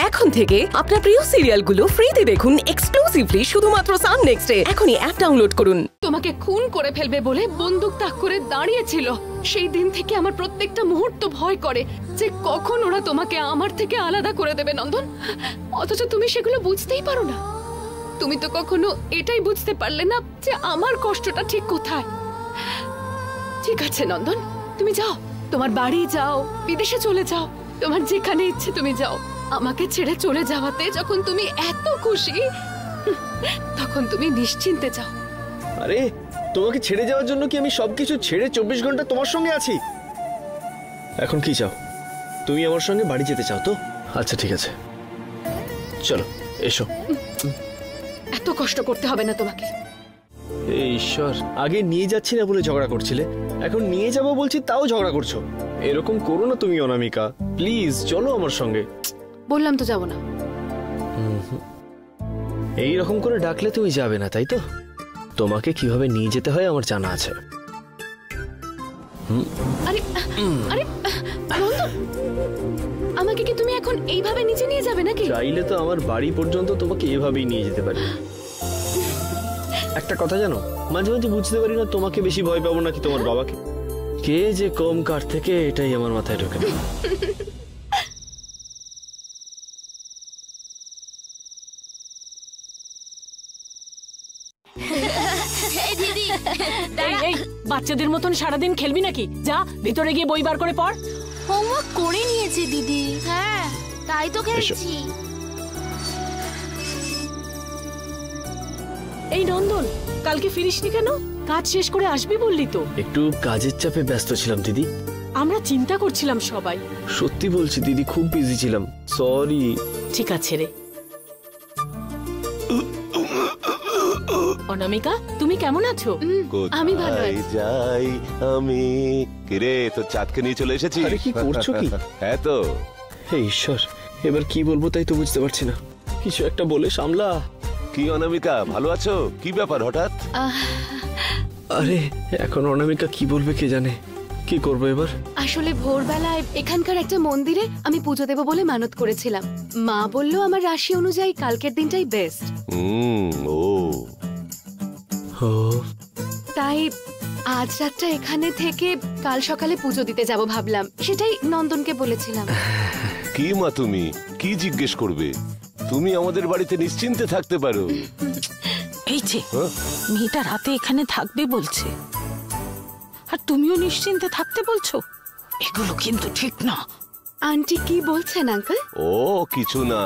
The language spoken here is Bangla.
এখন থেকে আপনার প্রিয় সিরিয়ালগুলো ফ্রিতে দেখুন এক্সক্লুসিভলি শুধুমাত্র সান নেক্সটে। এখনই অ্যাপ ডাউনলোড করুন। তোমাকে খুন করে ফেলবে বলে বন্দুক তাক করে দাঁড়িয়েছিল। সেই দিন থেকে আমার প্রত্যেকটা মুহূর্ত ভয় করে যে কখন ওরা তোমাকে আমার থেকে আলাদা করে দেবে নন্দন। অথচ তুমি সেগুলো বুঝতেই পারো না। তুমি তো কখনো এটাই বুঝতে পারলে না যে আমার কষ্টটা ঠিক কোথায়। ঠিক আছে নন্দন, তুমি যাও, তোমার বাড়ি যাও, বিদেশে চলে যাও, তোমার যেখানে ইচ্ছে তুমি যাও। আমাকে ছেড়ে চলে যাওয়াতে যখন তুমি এত খুশি, তখন তুমি নিশ্চিন্তে যাও। আরে তোমাকে ছেড়ে যাওয়ার জন্য কি আমি সবকিছু ছেড়ে 24 ঘন্টা তোমার সঙ্গে আছি? এখন কি চাও? তুমি আমার সঙ্গে বাড়ি যেতে চাও তো? আচ্ছা ঠিক আছে, চলো এসো। এত কষ্ট করতে হবে না তোমাকে। এই ঈশ্বর, আগে নিয়ে যাচ্ছি না বলে ঝগড়া করছিলে, এখন নিয়ে যাবো বলছি তাও ঝগড়া করছো। এরকম করো না তুমি অনামিকা, প্লিজ চলো আমার সঙ্গে। বললাম তো যাবো না। এই রকম করে ডাকলে তুমি যাবে না, তাই তো? তোমাকে কিভাবে নিয়ে যেতে হয় আমার জানা আছে। আরে আরে নন্দন, আমাকে কি তুমি এখন এইভাবে নিচে নিয়ে যাবে নাকি? চাইলে তো আমার বাড়ি পর্যন্ত তোমাকে এভাবেই নিয়ে যেতে পারি। একটা কথা জানো, মাঝে মাঝে বুঝতে পারি না তোমাকে বেশি ভয় পাবো নাকি তোমার বাবাকে। কে যে কম কার থেকে, এটাই আমার মাথায় ঢোকে না। এই বাচ্চাদের মতন সারাদিন খেলবি নাকি? যা ভিতরে গিয়ে বই বার করে পড়। হোমওয়ার্ক করে নিয়েছি দিদি। হ্যাঁ, তাই তো খেলছি। এই নন্দন, কালকে ফিরিসনি কেন? কাজ শেষ করে আসবি বললি তো। একটু কাজের চাপে ব্যস্ত ছিলাম দিদি। আমরা চিন্তা করছিলাম সবাই। সত্যি বলছি দিদি, খুব বিজি ছিলাম, সরি। ঠিক আছে রে। অনামিকা, তুমি কেমন আছো? আমি ভালো আছি। যাই আমি। কিরে, তো চাঁদকে নিয়ে চলে এসেছি। আরে কি করছো কি? হ্যাঁ তো। হে ঈশ্বর, এবার কি বলবো তাই তো বুঝতে পারছি না। কিছু একটা বলে সামলা। কি অনামিকা, ভালো আছো? কি ব্যাপার হঠাৎ? আরে এখন অনামিকা কি বলবে কে জানে। কি করবো এবার? আসলে ভোরবেলায় এখানকার একটা মন্দিরে আমি পুজো দেব বলে মানত করেছিলাম। মা বললো আমার রাশি অনুযায়ী কালকের দিনটাই বেস্ট। ও তাই আজ রাতটা এখানে থেকে কাল সকালে পুজো দিতে যাব ভাবলাম। সেটাই নন্দনকে বলেছিলাম। কি মা, তুমি কি জিজ্ঞেস করবে? তুমি আমাদের বাড়িতে নিশ্চিন্তে থাকতে পারো। এই যে মেয়েটা রাতে এখানে থাকবে বলছে, আর তুমিও নিশ্চিন্তে থাকতে বলছো, এগুলো কিন্তু ঠিক না। আন্টি কি বলছেন আঙ্কেল? ও কিছু না,